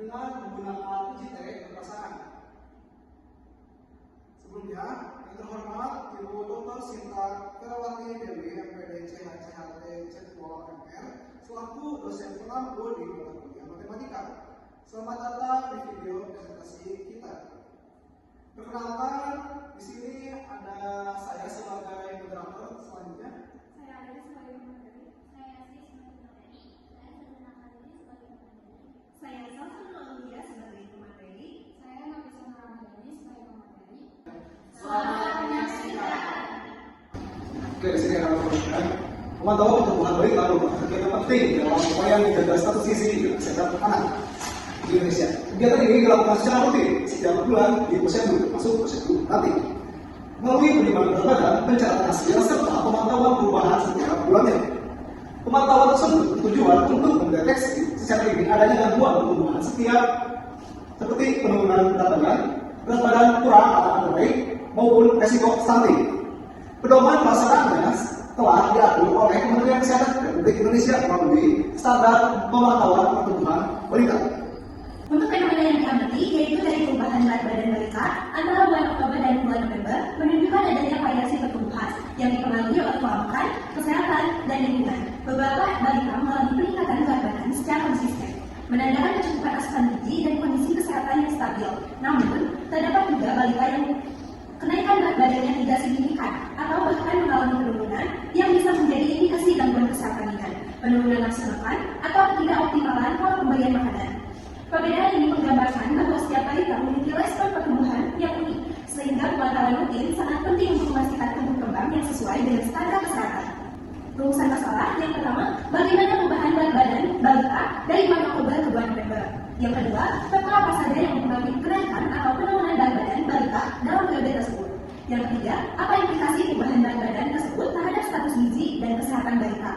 dengan menggunakan uji TEK perasaan. Sebelumnya, yang terhormat Ibu Dr. Sinta Ferawati Dewi, MPD CHCHT Cetwo MR, selaku dosen pengampu di mata kuliah matematika. Selamat datang di video presentasi kita. Perkenalkan, di sini ada saya sebagai moderator. Selanjutnya, Saya Aris sebagai pemateri. Saya Asri sebagai pemateri. Saya Safrul Aulia sebagai pemateri. Saya Nafisa Ramadhani sebagai pemateri. Selamat menyaksikan. oke, di sini akan menunjukkan pemantauan pertumbuhan bayi lalu kegiatan penting dalam upaya menjaga status gizi kesehatan anak di Indonesia. Kegiatan ini dilakukan secara rutin setiap bulan di posyandu masuk posyandu nanti melalui penimbangan berat badan, pencatatan hasil serta pemantauan perubahan setiap bulannya. Pemantauan tersebut bertujuan untuk mendeteksi secara dini adanya gangguan pertumbuhan setiap seperti penurunan berat badan kurang atau underweight maupun resiko stunting. Pedoman pelaksanaannya telah diatur oleh Kementerian Kesehatan Republik Indonesia melalui standar pemantauan pertumbuhan balita. Untuk fenomena yang diamati, yaitu dari perubahan berat badan balita antara bulan Oktober dan bulan November, menunjukkan adanya variasi pertumbuhan yang dipengaruhi oleh pola makan, kesehatan, dan lingkungan. Beberapa balita mengalami peningkatan berat badan secara konsisten, menandakan kecukupan asupan gizi dan kondisi kesehatan yang stabil. Namun, terdapat juga balita yang kenaikan berat badannya tidak signifikan atau bahkan mengalami penurunan yang bisa menjadi indikasi gangguan kesehatan ringan, penurunan nafsu makan, atau ketidakoptimalan pola pemberian makanan. Perbedaan ini menggambarkan bahwa setiap balita memiliki respon pertumbuhan yang unik, sehingga pemantauan rutin sangat penting untuk memastikan tumbuh kembang yang sesuai dengan standar kesehatan. Rumusan masalah yang pertama, bagaimana perubahan berat badan balita dari bulan Oktober ke bulan November. Yang kedua, faktor apa saja yang mempengaruhi kenaikan atau penurunan berat badan balita dalam periode tersebut. Yang ketiga, apa implikasi perubahan berat badan tersebut terhadap status gizi dan kesehatan balita.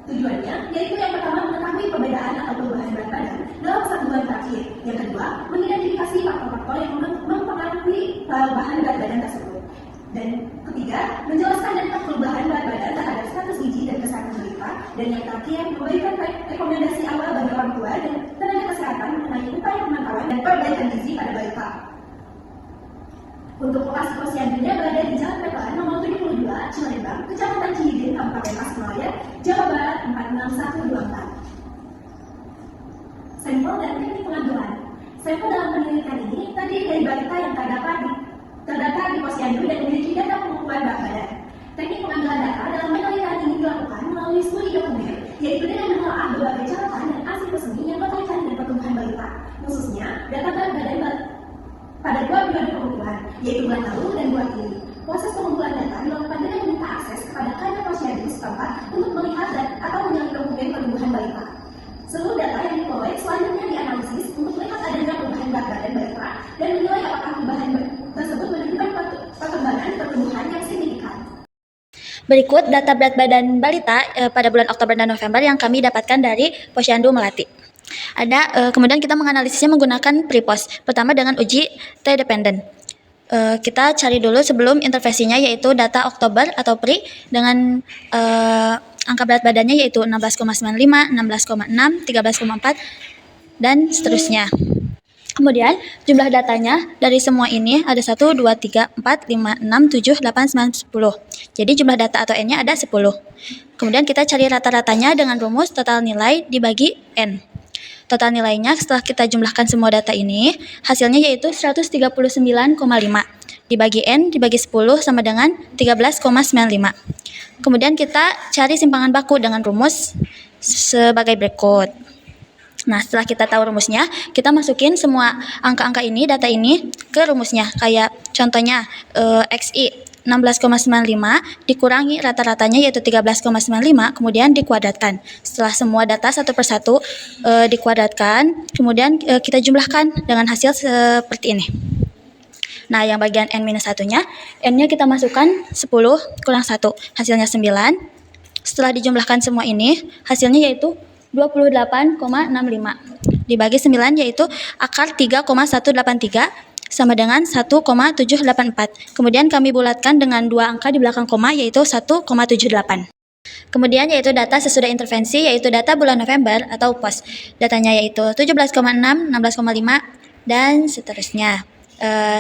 Tujuannya, yaitu yang pertama mengetahui perbedaan atau perubahan berat badan dalam 1 bulan terakhir. Yang kedua, mengidentifikasi faktor-faktor yang mempengaruhi perubahan berat badan tersebut. Dan ketiga, menjelaskan dampak perubahan berat badan terhadap status gizi dan kesehatan balita. Dan yang terakhir, memberikan rekomendasi awal bagi orang tua dan tenaga kesehatan mengenai upaya pemantauan dan perbaikan gizi pada balita. Untuk lokasi posyandunya berada di Jalan Peperan nomor 72, Cilembang, Kecamatan Cihidin, Kabupaten Tasikmalaya, Jawa Barat 46124. Sampel dan teknik pengambilan. Sampel dalam penelitian ini terdiri dari balita yang terdaftar di posyandu dan memiliki data pengumpulan berat badan. Teknik pengambilan data dalam penelitian ini dilakukan melalui studi dokumen, yaitu dengan menelaah berbagai catatan dan hasil resmi yang berkaitan dengan pertumbuhan balita, khususnya data berat badan pada 2 bulan pengumpulan, yaitu bulan lalu dan bulan ini. Proses pengumpulan data dilakukan dengan meminta akses kepada kadar posyandu setempat untuk melihat atau menyalin dokumen pertumbuhan balita. Seluruh data yang diperoleh selanjutnya dianalisis untuk melihat adanya perubahan berat badan balita dan menilai apakah perubahan tersebut menunjukkan perkembangan pertumbuhan yang signifikan. Berikut data berat badan balita pada bulan Oktober dan November yang kami dapatkan dari Posyandu Melati. Kemudian kita menganalisisnya menggunakan pre-post. Pertama dengan uji T-dependent. Kita cari dulu sebelum intervensinya, yaitu data Oktober atau pre dengan angka berat badannya yaitu 16,95, 16,6, 13,4 dan seterusnya. Kemudian jumlah datanya dari semua ini ada 1, 2, 3, 4, 5, 6, 7, 8, 9, 10. Jadi jumlah data atau N-nya ada 10. Kemudian kita cari rata-ratanya dengan rumus total nilai dibagi N. Total nilainya setelah kita jumlahkan semua data ini, hasilnya yaitu 139,5. Dibagi N, dibagi 10 sama dengan 13,95. Kemudian kita cari simpangan baku dengan rumus sebagai berikut. Nah, setelah kita tahu rumusnya, kita masukin semua angka-angka ini, data ini ke rumusnya. Kayak contohnya XI 16,95 dikurangi rata-ratanya yaitu 13,95, kemudian dikuadratkan. Setelah semua data satu persatu dikuadratkan, kemudian kita jumlahkan dengan hasil seperti ini. Nah, yang bagian N-1-nya, N-nya kita masukkan 10 kurang 1, hasilnya 9. Setelah dijumlahkan semua ini, hasilnya yaitu 28,65. Dibagi 9 yaitu akar 3,183 sama dengan 1,784. Kemudian kami bulatkan dengan 2 angka di belakang koma yaitu 1,78. Kemudian yaitu data sesudah intervensi, yaitu data bulan November atau POS. Datanya yaitu 17,6, 16,5, dan seterusnya.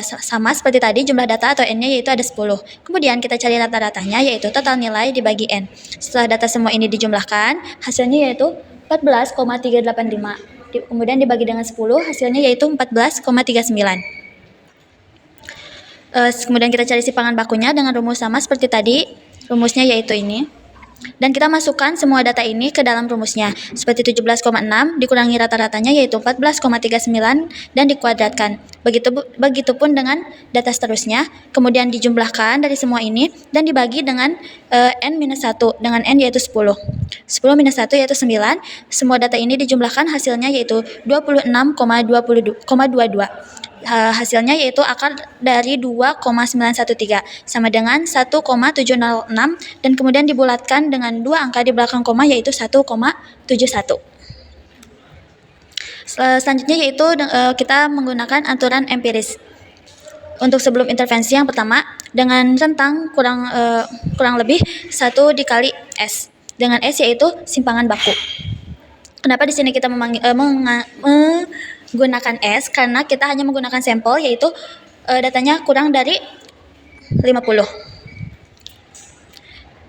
Sama seperti tadi, jumlah data atau N-nya yaitu ada 10. Kemudian kita cari rata-ratanya, yaitu total nilai dibagi N. Setelah data semua ini dijumlahkan, hasilnya yaitu 14,385. Kemudian dibagi dengan 10, hasilnya yaitu 14,39. Kemudian kita cari simpanan bakunya dengan rumus sama seperti tadi. Rumusnya yaitu ini. Dan kita masukkan semua data ini ke dalam rumusnya. Seperti 17,6 dikurangi rata-ratanya yaitu 14,39 dan dikuadratkan. Begitupun dengan data seterusnya. Kemudian dijumlahkan dari semua ini dan dibagi dengan N-1 dengan N yaitu 10. 10 minus 1 yaitu 9. Semua data ini dijumlahkan, hasilnya yaitu 26,22. Hasilnya yaitu akar dari 2,913 sama dengan 1,706 dan kemudian dibulatkan dengan dua angka di belakang koma yaitu 1,71. Selanjutnya yaitu kita menggunakan aturan empiris. Untuk sebelum intervensi yang pertama dengan rentang kurang lebih 1 dikali S. Dengan S yaitu simpangan baku. Kenapa di sini kita menggunakan S? Karena kita hanya menggunakan sampel, yaitu datanya kurang dari 50.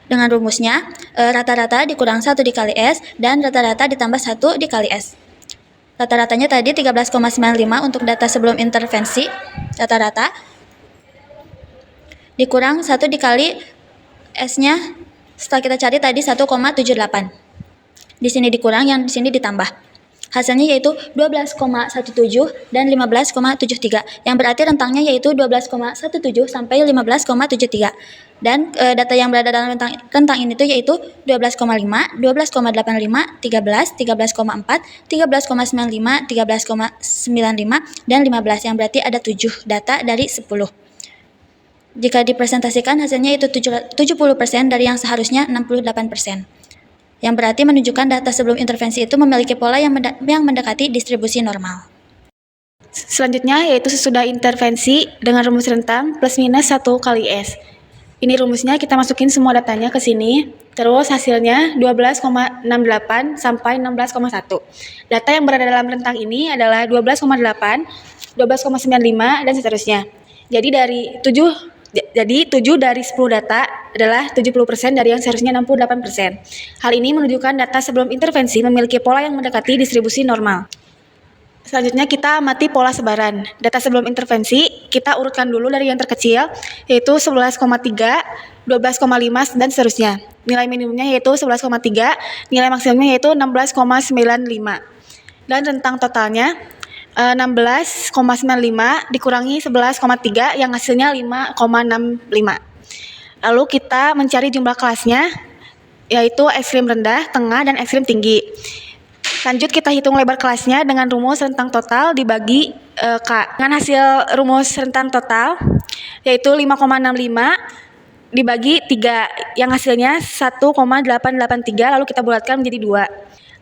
Dengan rumusnya, rata-rata dikurang 1 dikali S dan rata-rata ditambah 1 dikali S. Rata-ratanya tadi 13,95 untuk data sebelum intervensi, rata-rata. Dikurang 1 dikali S-nya, setelah kita cari tadi 1,78. Di sini dikurang, yang di sini ditambah. Hasilnya yaitu 12,17 dan 15,73. Yang berarti rentangnya yaitu 12,17 sampai 15,73. Dan data yang berada dalam rentang ini tuh yaitu 12,5, 12,85, 13, 13,4, 13,95, 13,95, dan 15. Yang berarti ada 7 data dari 10. Jika dipresentasikan hasilnya itu 70% dari yang seharusnya 68%. Yang berarti menunjukkan data sebelum intervensi itu memiliki pola yang mendekati distribusi normal. Selanjutnya yaitu sesudah intervensi dengan rumus rentang plus minus 1 kali S. Ini rumusnya, kita masukin semua datanya ke sini, terus hasilnya 12,68 sampai 16,1. Data yang berada dalam rentang ini adalah 12,8, 12,95, dan seterusnya. Jadi 7 dari 10 data adalah 70% dari yang seharusnya 68%. Hal ini menunjukkan data sebelum intervensi memiliki pola yang mendekati distribusi normal. Selanjutnya kita amati pola sebaran. Data sebelum intervensi kita urutkan dulu dari yang terkecil, yaitu 11,3, 12,5, dan seterusnya. Nilai minimumnya yaitu 11,3, nilai maksimumnya yaitu 16,95. Dan rentang totalnya 16,95 dikurangi 11,3 yang hasilnya 5,65. Lalu kita mencari jumlah kelasnya, yaitu ekstrim rendah, tengah, dan ekstrim tinggi. Lanjut kita hitung lebar kelasnya dengan rumus rentang total dibagi K. Dengan hasil rumus rentang total yaitu 5,65 dibagi 3 yang hasilnya 1,883, lalu kita bulatkan menjadi 2.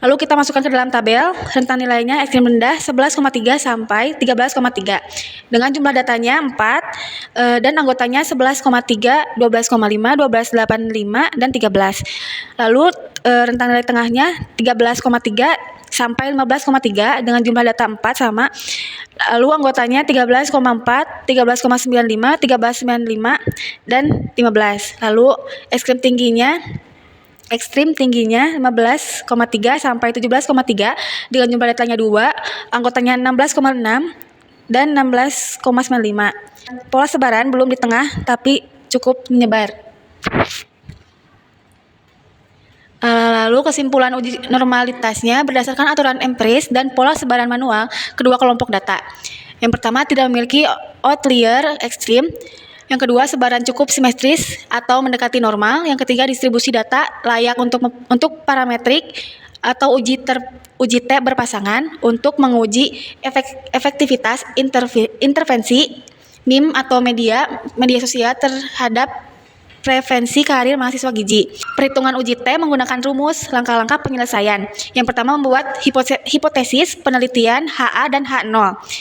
Lalu kita masukkan ke dalam tabel rentang nilainya ekstrim rendah 11,3 sampai 13,3 dengan jumlah datanya 4 dan anggotanya 11,3, 12,5, 12,85, dan 13. Lalu rentang nilai tengahnya 13,3 sampai 15,3 dengan jumlah data 4 sama. Lalu anggotanya 13,4, 13,95, 13,95, dan 15. Lalu ekstrim tingginya 15,3 sampai 17,3 dengan jumlah datanya 2, anggotanya 16,6 dan 16,95. Pola sebaran belum di tengah tapi cukup menyebar. Lalu kesimpulan uji normalitasnya berdasarkan aturan empiris dan pola sebaran manual kedua kelompok data. Yang pertama, tidak memiliki outlier ekstrim. Yang kedua, sebaran cukup simetris atau mendekati normal. Yang ketiga, distribusi data layak untuk parametrik atau uji T berpasangan untuk menguji efektivitas intervensi MIM atau media sosial terhadap prevensi karir mahasiswa gizi. Perhitungan uji T menggunakan rumus langkah-langkah penyelesaian. Yang pertama membuat hipotesis penelitian HA dan H0.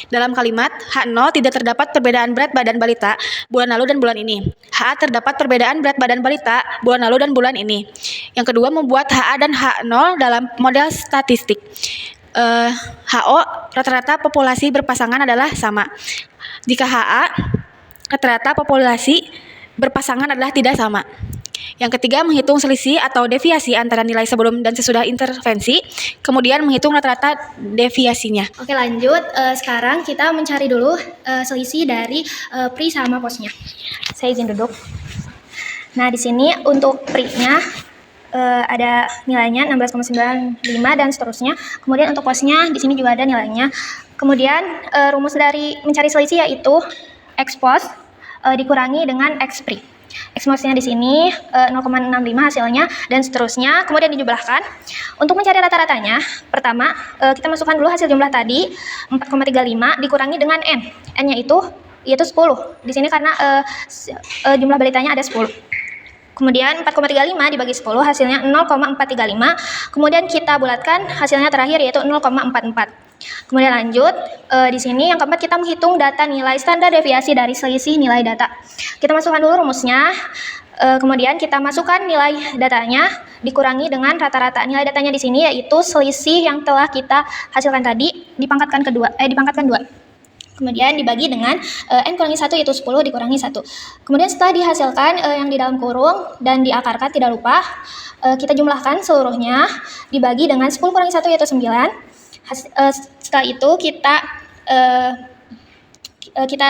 Dalam kalimat H0 tidak terdapat perbedaan berat badan balita bulan lalu dan bulan ini. HA terdapat perbedaan berat badan balita bulan lalu dan bulan ini. Yang kedua membuat HA dan H0 dalam model statistik. HO rata-rata populasi berpasangan adalah sama. Jika HA rata-rata populasi berpasangan adalah tidak sama. Yang ketiga, menghitung selisih atau deviasi antara nilai sebelum dan sesudah intervensi, kemudian menghitung rata-rata deviasinya. Oke, lanjut. Sekarang kita mencari dulu selisih dari pri sama posnya. Saya izin duduk. Nah, di sini untuk pri-nya ada nilainya 16,95 dan seterusnya. Kemudian untuk posnya di sini juga ada nilainya. Kemudian rumus dari mencari selisih yaitu X pos dikurangi dengan X pri. X posnya di sini 0,65 hasilnya dan seterusnya. Kemudian dijumlahkan. Untuk mencari rata-ratanya, pertama kita masukkan dulu hasil jumlah tadi 4,35 dikurangi dengan N. N-nya yaitu 10. Di sini karena jumlah balitanya ada 10. Kemudian 4,35 dibagi 10 hasilnya 0,435. Kemudian kita bulatkan hasilnya terakhir yaitu 0,44. Kemudian lanjut, di sini yang keempat kita menghitung data nilai standar deviasi dari selisih nilai data. Kita masukkan dulu rumusnya, kemudian kita masukkan nilai datanya dikurangi dengan rata-rata. Nilai datanya di sini yaitu selisih yang telah kita hasilkan tadi dipangkatkan 2. Kemudian dibagi dengan N kurangi 1 yaitu 10 dikurangi 1. Kemudian setelah dihasilkan yang di dalam kurung dan diakarkan, tidak lupa kita jumlahkan seluruhnya dibagi dengan 10 kurangi 1 yaitu 9. Setelah itu kita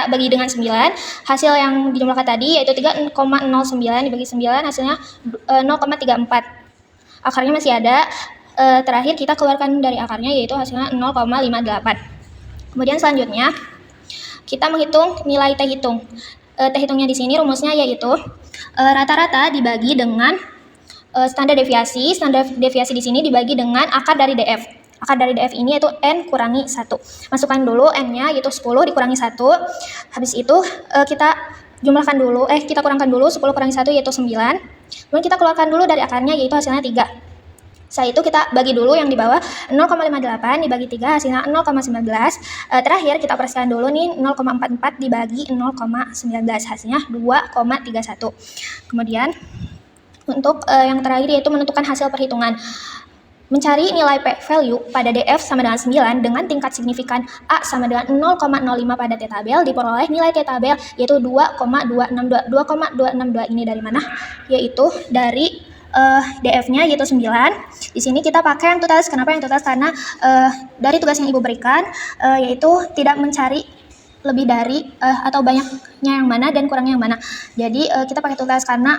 bagi dengan 9. Hasil yang dijumlahkan tadi yaitu 3,09 dibagi 9 hasilnya 0,34. Akarnya masih ada. Terakhir kita keluarkan dari akarnya yaitu hasilnya 0,58. Kemudian selanjutnya kita menghitung nilai T hitung. T hitungnya di sini rumusnya yaitu rata-rata dibagi dengan standar deviasi. Standar deviasi di sini dibagi dengan akar dari DF. Akar dari DF ini yaitu N kurangi 1. Masukkan dulu N-nya yaitu 10 dikurangi 1. Habis itu kita kurangkan dulu 10 kurangi 1 yaitu 9. Kemudian kita keluarkan dulu dari akarnya yaitu hasilnya 3. Setelah itu kita bagi dulu yang di bawah 0,58 dibagi 3 hasilnya 0,19. Terakhir kita operasikan dulu nih 0,44 dibagi 0,19 hasilnya 2,31. Kemudian untuk yang terakhir yaitu menentukan hasil perhitungan. Mencari nilai P value pada DF sama dengan 9 dengan tingkat signifikan A sama dengan 0,05 pada T-tabel diperoleh nilai T-tabel yaitu 2,262. 2,262 ini dari mana? Yaitu dari DF-nya yaitu 9. Di sini kita pakai yang totals. Kenapa yang totals? Karena dari tugas yang Ibu berikan yaitu tidak mencari lebih dari atau banyaknya yang mana dan kurangnya yang mana. Jadi kita pakai totals karena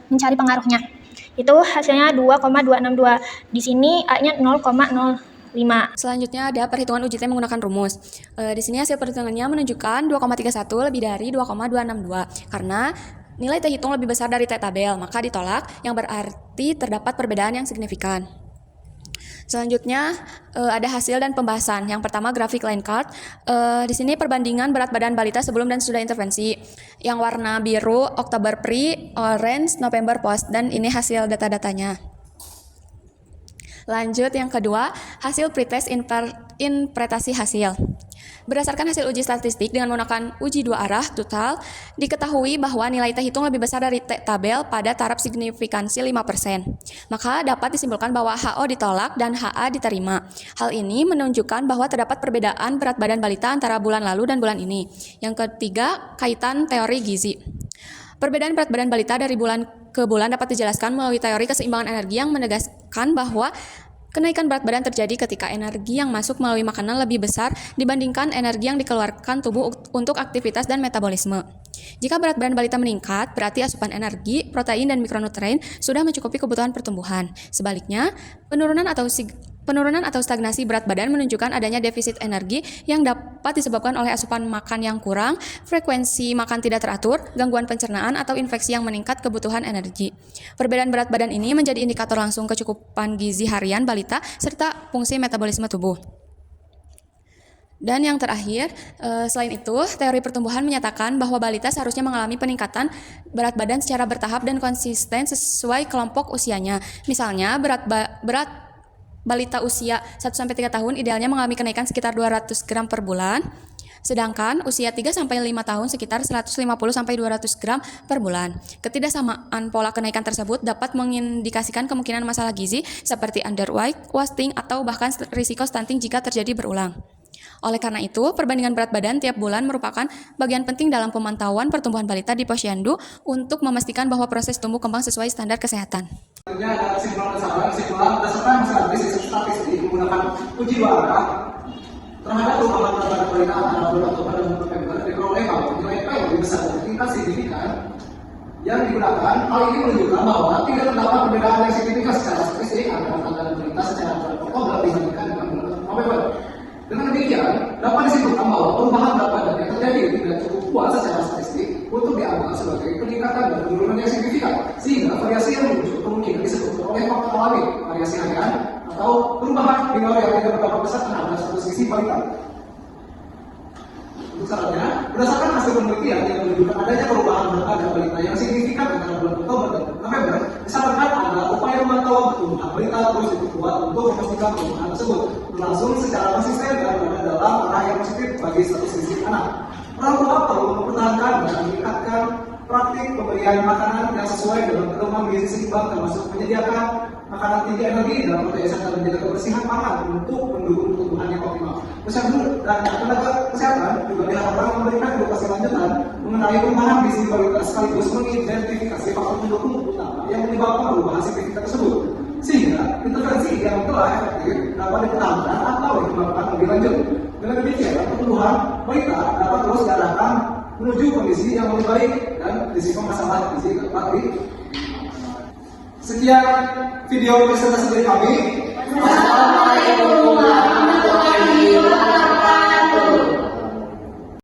mencari pengaruhnya. Itu hasilnya 2,262. Di sini A-nya 0,05. Selanjutnya ada perhitungan uji T menggunakan rumus. Di sini hasil perhitungannya menunjukkan 2,31 lebih dari 2,262. Karena nilai T hitung lebih besar dari T tabel, maka ditolak, yang berarti terdapat perbedaan yang signifikan. Selanjutnya ada hasil dan pembahasan. Yang pertama grafik line chart. Di sini perbandingan berat badan balita sebelum dan sesudah intervensi. Yang warna biru Oktober pre, orange November post, dan ini hasil data-datanya. Lanjut yang kedua, hasil pretest interpretasi hasil. Berdasarkan hasil uji statistik dengan menggunakan uji dua arah total, diketahui bahwa nilai T hitung lebih besar dari T tabel pada taraf signifikansi 5%. Maka dapat disimpulkan bahwa HO ditolak dan HA diterima. Hal ini menunjukkan bahwa terdapat perbedaan berat badan balita antara bulan lalu dan bulan ini. Yang ketiga, kaitan teori gizi. Perbedaan berat badan balita dari bulan ke bulan dapat dijelaskan melalui teori keseimbangan energi yang menegaskan bahwa kenaikan berat badan terjadi ketika energi yang masuk melalui makanan lebih besar dibandingkan energi yang dikeluarkan tubuh untuk aktivitas dan metabolisme. Jika berat badan balita meningkat, berarti asupan energi, protein, dan mikronutrien sudah mencukupi kebutuhan pertumbuhan. Sebaliknya, penurunan atau stagnasi berat badan menunjukkan adanya defisit energi yang dapat disebabkan oleh asupan makan yang kurang, frekuensi makan tidak teratur, gangguan pencernaan, atau infeksi yang meningkat kebutuhan energi. Perbedaan berat badan ini menjadi indikator langsung kecukupan gizi harian balita serta fungsi metabolisme tubuh. Dan yang terakhir, selain itu, teori pertumbuhan menyatakan bahwa balita seharusnya mengalami peningkatan berat badan secara bertahap dan konsisten sesuai kelompok usianya. Misalnya, berat balita usia 1-3 tahun idealnya mengalami kenaikan sekitar 200 gram per bulan, sedangkan usia 3-5 tahun sekitar 150-200 gram per bulan. Ketidaksamaan pola kenaikan tersebut dapat mengindikasikan kemungkinan masalah gizi seperti underweight, wasting, atau bahkan risiko stunting jika terjadi berulang. Oleh karena itu, perbandingan berat badan tiap bulan merupakan bagian penting dalam pemantauan pertumbuhan balita di Posyandu untuk memastikan bahwa proses tumbuh kembang sesuai standar kesehatan. Selanjutnya ada kesimpulan berdasarkan hasil analisis statistik menggunakan uji dua arah terhadap perubahan berat badan balita antara bulan Oktober dan November diperoleh bahwa nilai P lebih besar dari tingkat signifikan yang digunakan. Hal ini menunjukkan bahwa tidak terdapat perbedaan yang signifikan secara statistik antara tanggal balita secara bulan Oktober dibandingkan dengan bulan November. Dengan demikian, dapat disimpulkan bahwa perubahan berat badan yang terjadi tidak cukup kuat secara statistik untuk dianggap sebagai peningkatan dan penurunan yang signifikan, sehingga variasi yang muncul kemungkinan disebut oleh faktor alami, variasi harian, atau perubahan minor yang tidak berapa besar terhadap satu sisi balita. Untuk syaratnya, berdasarkan hasil penelitian yang menunjukkan adanya perubahan berat badan balita yang signifikan antara bulan Oktober dan November, disarankan ada upaya pemantauan pertumbuhan balita terus diperkuat untuk memastikan perubahan tersebut berlangsung secara konsisten dan berada dalam arah yang positif bagi satu sisi anak. Orang tua perlu mempertahankan dan meningkatkan praktik pemberian makanan yang sesuai dengan pedoman gizi seimbang, termasuk menyediakan makanan tinggi energi dan protein serta menjaga kebersihan pangan untuk mendukung pertumbuhan yang optimal. Posyandu dan tenaga kesehatan juga diharapkan memberikan edukasi lanjutan mengenai perubahan gizi balita sekaligus mengidentifikasi faktor pendukung utama yang menyebabkan perubahan signifikan tersebut, sehingga intervensi yang telah efektif dapat dipertahankan atau dikembangkan lebih lanjut. Dengan demikian, pertumbuhan balita dapat terus diarahkan menuju kondisi yang lebih baik dan risiko masalah gizi dapat di. Sekian video presentasi dari kami. Wassalamualaikum warahmatullahi wabarakatuh.